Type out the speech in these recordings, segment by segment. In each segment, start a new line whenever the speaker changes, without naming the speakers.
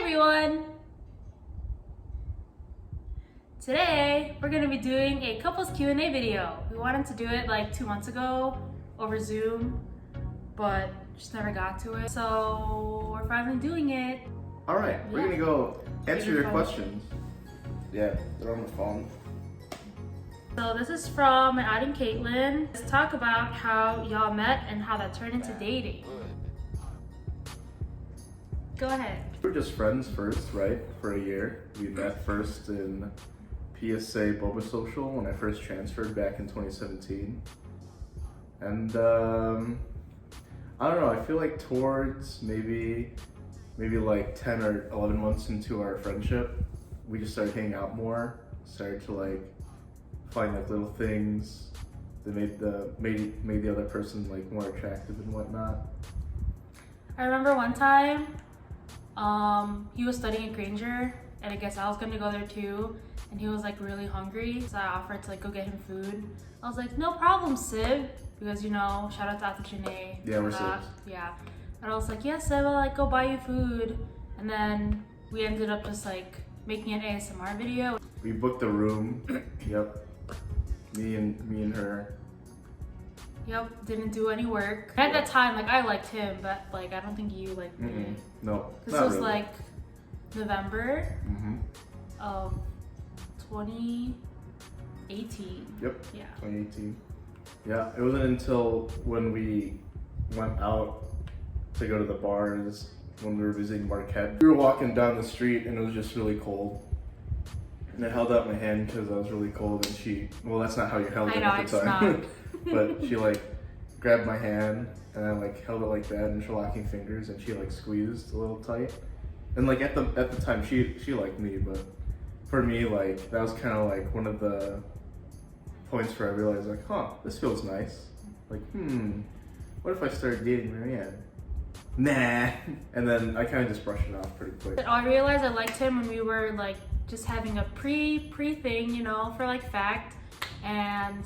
everyone! Today we're going to be doing a couples Q&A video. We wanted to do it like 2 months ago over Zoom, but just never got to it. So we're finally doing it.
Alright, we're gonna go answer your questions. Yeah, they're on the phone.
So this is from my aunt and Caitlin. Let's talk about how y'all met and how that turned into dating. Go ahead.
We were just friends first, right? For a year. We met first in PSA Boba Social when I first transferred back in 2017. And I don't know, I feel like towards maybe like 10 or 11 months into our friendship, we just started hanging out more, started to like find like little things that made the other person like more attractive and whatnot.
I remember one time, he was studying at Granger, and I guess I was gonna go there too, and he was like really hungry, so I offered to like go get him food. I was like, no problem, Sib, because you know, shout out to Ate Janae.
Yeah, we're Sibs.
Yeah, and I was like, yeah, Sib, I'll like go buy you food, and then we ended up just like making an ASMR video.
We booked a room. Yep. Me and her.
Yep, didn't do any work. At that time, like I liked him, but like I don't think you liked me.
No,
This was
really.
like November of 2018.
Yep.
Yeah.
2018. Yeah, it wasn't until when we went out to go to the bars when we were visiting Marquette. We were walking down the street and it was just really cold. And I held out my hand because I was really cold, and well, that's not how you held it at the time. But she like grabbed my hand and I like held it like that, interlocking fingers, and she like squeezed a little tight. And like at the time she liked me, but for me like that was kind of like one of the points where I realized like, huh, this feels nice. Like, what if I started dating Marianne? Nah. And then I kind of just brushed it off pretty quick.
I realized I liked him when we were like just having a pre thing, you know, for like fact, and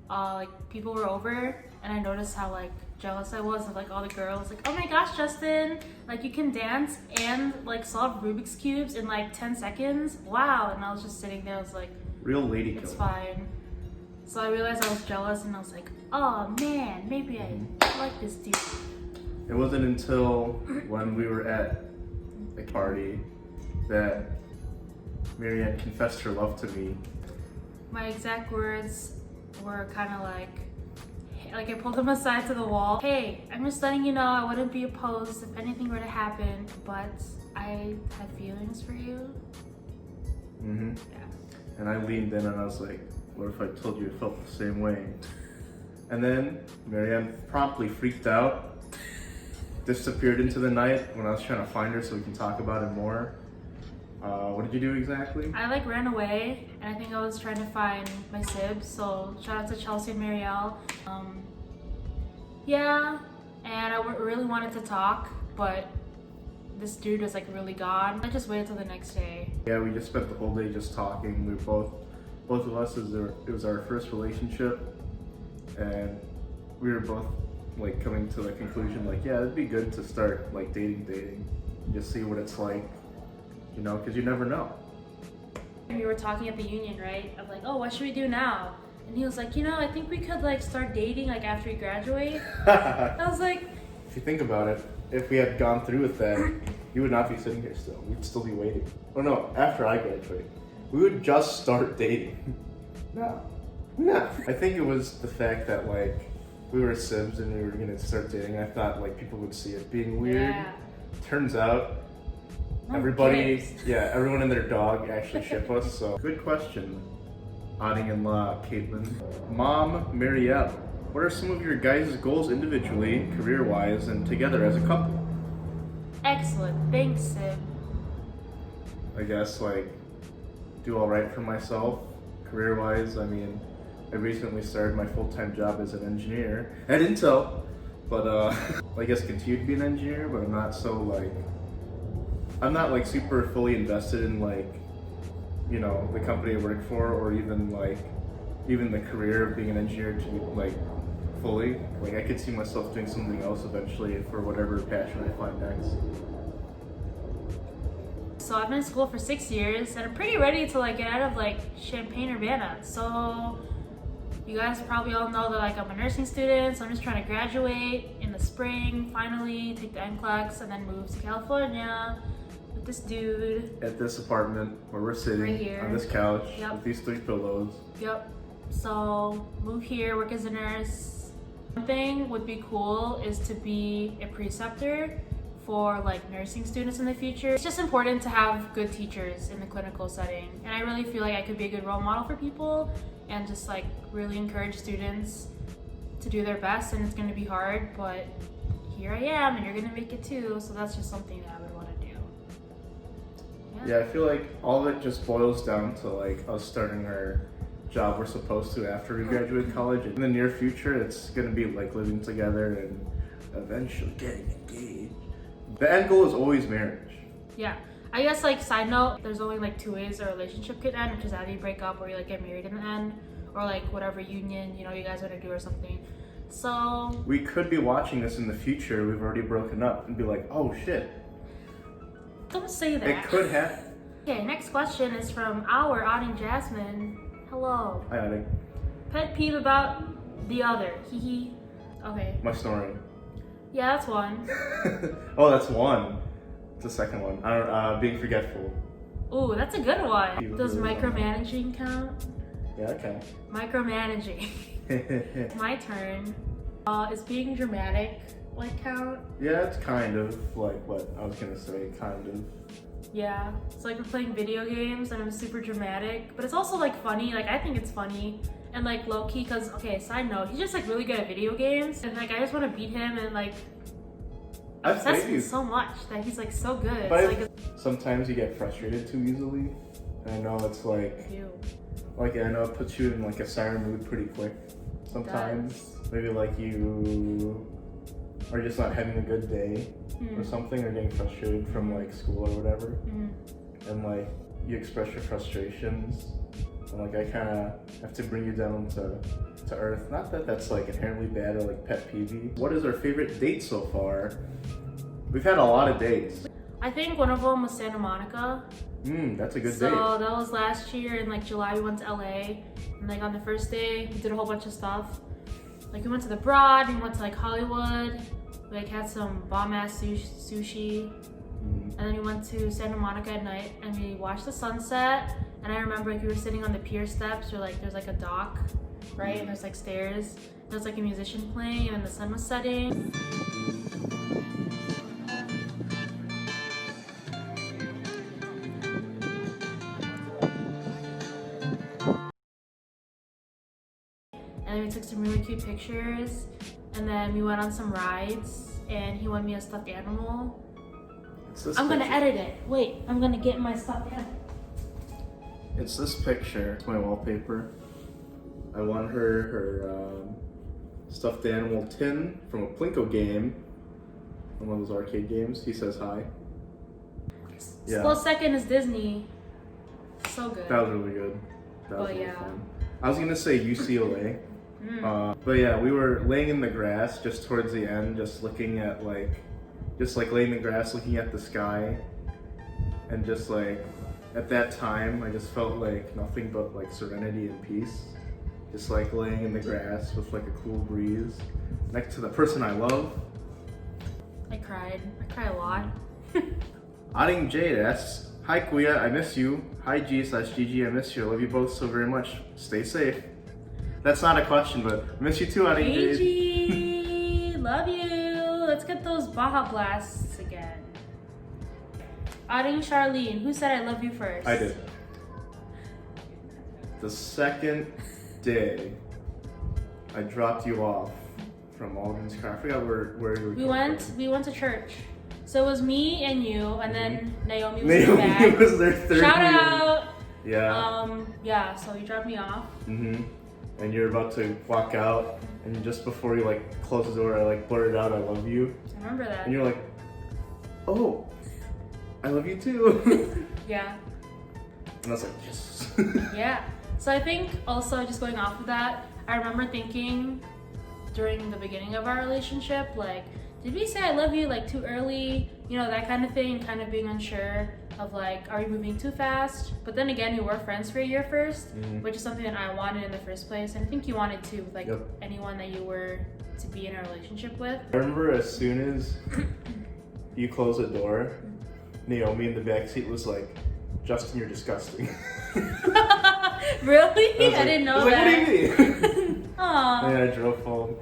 like people were over, and I noticed how like jealous I was of like all the girls, like, oh my gosh, Justin, like you can dance and like solve Rubik's cubes in like 10 seconds, wow. And I was just sitting there, I was like,
Real lady
it's
killer.
fine. So I realized I was jealous, and I was like, oh man, maybe I like this dude.
It wasn't until when we were at a party that Marianne confessed her love to me.
My exact words were kind of like I pulled him aside to the wall. Hey, I'm just letting you know I wouldn't be opposed if anything were to happen, but I have feelings for you. Yeah.
And I leaned in and I was like, what if I told you I felt the same way? And then Marianne promptly freaked out, disappeared into the night when I was trying to find her so we can talk about it more. What did you do exactly?
I like ran away, and I think I was trying to find my sibs, so shout out to Chelsea and Marielle. Yeah, and I really wanted to talk, but this dude was like really gone. I just waited till the next day.
Yeah, we just spent the whole day just talking. We both of us, it was our first relationship, and we were both like coming to the conclusion like, yeah, it'd be good to start like dating, just see what it's like, you know, because you never know.
We were talking at the union, right? Of like, oh, what should we do now? And he was like, you know, I think we could like start dating like after we graduate. I was like,
if you think about it, if we had gone through with that, you would not be sitting here still. We'd still be waiting. Oh no, after I graduate, we would just start dating. No. I think it was the fact that like we were sibs and we were gonna start dating. I thought like people would see it being weird.
yeah.
Turns out, everyone and their dog actually ship us. So good question, Auding-in-law Caitlin. Mom Marielle, what are some of your guys' goals individually, career-wise, and together as a couple?
Excellent, thanks, Sib.
I guess like do all right for myself, career-wise. I mean, I recently started my full-time job as an engineer at Intel, but I guess continue to be an engineer, but I'm not like super fully invested in like, you know, the company I work for, or even the career of being an engineer to like fully. Like I could see myself doing something else eventually for whatever passion I find next.
So I've been in school for 6 years and I'm pretty ready to like get out of like Champaign-Urbana. So you guys probably all know that like I'm a nursing student, so I'm just trying to graduate in the spring, finally take the NCLEX, and then move to California with this dude.
At this apartment where we're sitting
Right here.
on this couch
Yep.
with these 3 pillows.
Yep. So move here, work as a nurse. One thing would be cool is to be a preceptor for like nursing students in the future. It's just important to have good teachers in the clinical setting, and I really feel like I could be a good role model for people and just like really encourage students to do their best. And it's going to be hard, but here I am, and you're going to make it too. So that's just something that I would want to do.
Yeah, I feel like all of it just boils down to like us starting our job we're supposed to after we graduate college. In the near future, it's going to be like living together and eventually getting engaged. The end goal is always marriage.
Yeah. I guess like side note, there's only like 2 ways a relationship could end, which is either you break up or you like get married in the end, or like whatever union, you know, you guys want to do or something. So
We could be watching this in the future, we've already broken up, and be like, oh shit.
don't say that.
It could happen.
Okay, next question is from our Auding Jasmine. Hello.
Hi, Addie.
Pet peeve about the other. Hee. Okay.
My snoring.
Yeah, that's one.
Oh, that's one. It's the second one. I don't, being forgetful.
Ooh, that's a good one. Does micromanaging count?
Yeah, okay.
Micromanaging. My turn. Is being dramatic like count?
Yeah, it's kind of like what I was gonna say, kind of.
Yeah. It's like we're playing video games and I'm super dramatic, but it's also like funny. Like I think it's funny and like low key because okay, side note, he's just like really good at video games and like I just want to beat him and like
I've
obsessed
played
with him
you.
so much that he's like so good.
But
It's like
sometimes you get frustrated too easily. And I know it's like,
ew.
I know it puts you in like a siren mood pretty quick. Sometimes maybe like you are just not having a good day or something, or getting frustrated from like school or whatever, and like you express your frustrations, and like I kind of have to bring you down to earth. Not that that's like inherently bad or like pet peeve. What is our favorite date so far? We've had a lot of dates.
I think one of them was Santa Monica.
That's a good
So
date.
that was last year in like July. We went to LA, and like on the first day we did a whole bunch of stuff. Like we went to the Broad, we went to like Hollywood, we like had some bomb ass sushi, and then we went to Santa Monica at night and we watched the sunset. And I remember like we were sitting on the pier steps, or like there's like a dock, right? And there's like stairs. There's like a musician playing, and then the sun was setting. And then we took some really cute pictures, and then we went on some rides, and he won me a stuffed animal.
It's this
I'm gonna
picture.
edit it. Wait, I'm gonna get my stuffed animal.
It's this picture. It's my wallpaper. I won her stuffed animal tin from a Plinko game, from one of those arcade games. He says hi. Yeah.
Close second is Disney. So good.
That was really good. That was
But
really
yeah.
fun. I was gonna say UCLA, but yeah, we were laying in the grass just towards the end, just looking at just laying in the grass, looking at the sky, and just like at that time, I just felt like nothing but like serenity and peace. Just like laying in the grass with like a cool breeze, next to the person I love.
I cried. I cry a lot.
Adding Jade asks, hi Kuya, I miss you. Hi G/GG, I miss you. I love you both so very much. Stay safe. That's not a question, but I miss you too, Adding Jade.
Gigi, love you. Let's get those Baja Blasts again. Adding Charlene, who said I love you first?
I did. The second day I dropped you off from Alden's car. I forgot where you were.
We went to church. So it was me and you, and then Naomi was in the
Naomi
back.
was their third
Shout
wheel.
out.
Yeah.
Yeah. So you dropped me off.
And you're about to walk out, and just before you like close the door, I like blurted out, "I love you,"
I remember that.
and you're like, "Oh, I love you too."
Yeah.
And I was like, "Yes."
Yeah. So I think also just going off of that, I remember thinking during the beginning of our relationship, like, did we say I love you like too early? You know, that kind of thing, kind of being unsure of like, are we moving too fast? But then again, we were friends for a year first, which is something that I wanted in the first place, and I think you wanted too, with like anyone that you were to be in a relationship with.
I remember as soon as you closed the door, Naomi in the backseat was like, "Justin, you're disgusting."
Really? I didn't know that.
Like, what do you mean?
Aww.
And then I drove home.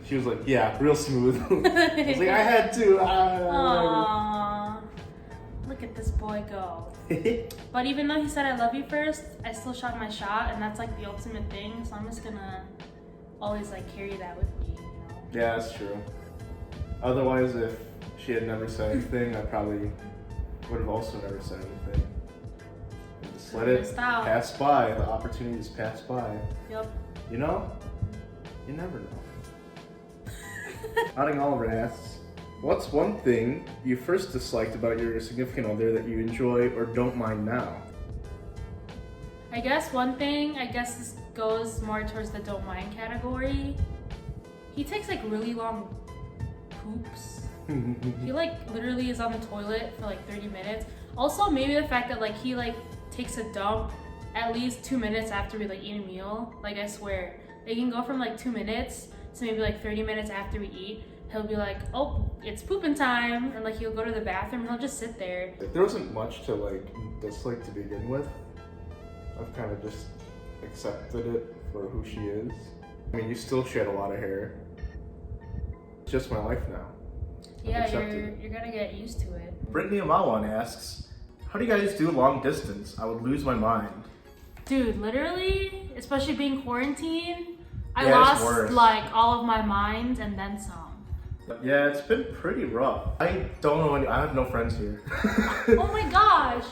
She was like, "Yeah, real smooth." I was like, "I had to."
Aww. Look at this boy go. But even though he said I love you first, I still shot my shot, and that's like the ultimate thing. So I'm just gonna always like carry that with me, you know?
Yeah, that's true. Otherwise, if she had never said anything, I probably would have also never said anything. Just let it pass by. The opportunities pass by.
Yep.
You know? You never know. Outing Oliver asks, what's one thing you first disliked about your significant other that you enjoy or don't mind now?
I guess one thing, this goes more towards the don't mind category. He takes like really long poops. He like literally is on the toilet for like 30 minutes. Also, maybe the fact that like he like takes a dump at least 2 minutes after we like eat a meal. Like I swear, it can go from like 2 minutes to maybe like 30 minutes after we eat. He'll be like, "Oh, it's pooping time," and like he'll go to the bathroom and he'll just sit there.
There wasn't much to like dislike to begin with. I've kind of just accepted it for who she is. I mean, you still shed a lot of hair. It's just my life now.
Yeah, you're gonna get used to it.
Brittany Amawan asks, how do you guys do long distance? I would lose my mind.
Dude, literally, especially being quarantined, I
Yeah,
lost like all of my mind and then some.
Yeah, it's been pretty rough. I don't know I have no friends here.
Oh my gosh.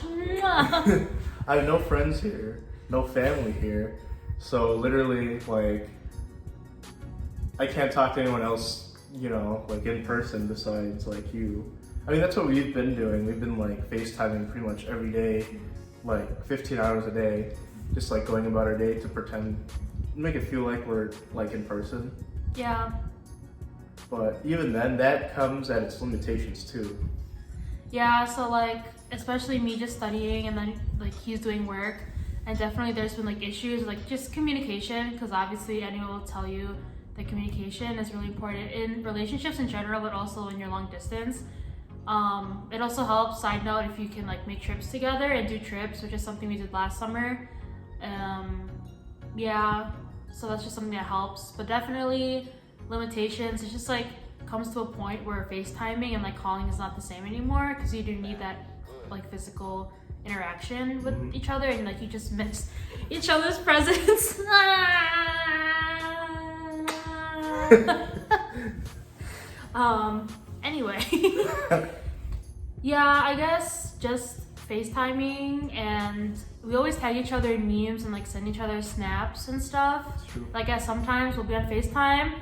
I have no friends here, no family here. So literally, like, I can't talk to anyone else, you know, like in person besides like you. I mean, that's what we've been doing. We've been like FaceTiming pretty much every day, like 15 hours a day, just like going about our day to pretend, make it feel like we're like in person.
Yeah.
But even then, that comes at its limitations too.
Yeah, so like, especially me just studying and then like he's doing work, and definitely there's been like issues like just communication, because obviously anyone will tell you that communication is really important in relationships in general, but also in your long distance. It also helps, side note, if you can like make trips together and do trips, which is something we did last summer. Yeah, so that's just something that helps, but definitely limitations. It's just like comes to a point where FaceTiming and like calling is not the same anymore, because you do need that like physical interaction with each other, and like you just miss each other's presence. Anyway. Yeah, I guess just FaceTiming, and we always tag each other in memes and like send each other snaps and stuff.
That's true.
Like sometimes we'll be on FaceTime,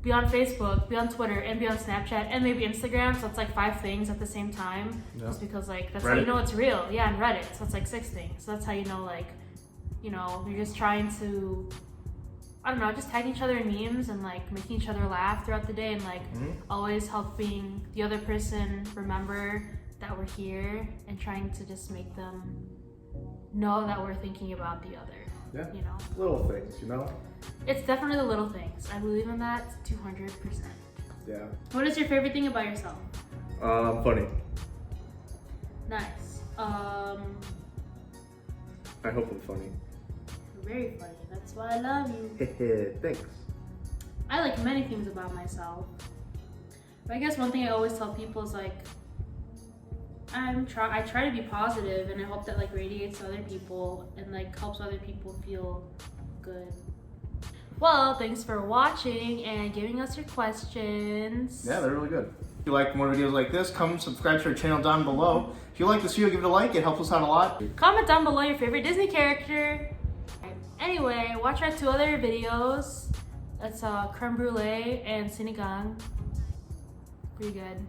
be on Facebook, be on Twitter, and be on Snapchat, and maybe Instagram. So it's like 5 things at the same time. Yeah. Just because like that's Reddit. How you know it's real. Yeah, and Reddit. So it's like 6 things. So that's how you know, like, you know, you're just trying to, I don't know, just tag each other in memes and like making each other laugh throughout the day, and like always helping the other person remember that we're here, and trying to just make them know that we're thinking about the other.
Yeah.
You know?
Little things, you know?
It's definitely the little things. I believe in that 200%.
Yeah.
What is your favorite thing about yourself?
Funny.
Nice.
I hope I'm funny.
You're very funny. That's why I love you.
Thanks.
I like many things about myself. But I guess one thing I always tell people is like, I try to be positive, and I hope that like radiates to other people and like helps other people feel good. Well, thanks for watching and giving us your questions.
Yeah, they're really good. If you like more videos like this, come subscribe to our channel down below. If you like this video, give it a like. It helps us out a lot.
Comment down below your favorite Disney character. Anyway, watch our 2 other videos. That's creme brulee and sinigang. Pretty good.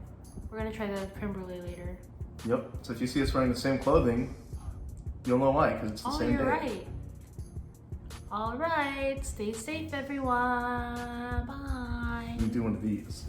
We're gonna try the creme brulee later.
Yep. So if you see us wearing the same clothing, you'll know why, because it's the same day.
Oh, you're right. All right. Stay safe, everyone. Bye.
You can do one of these.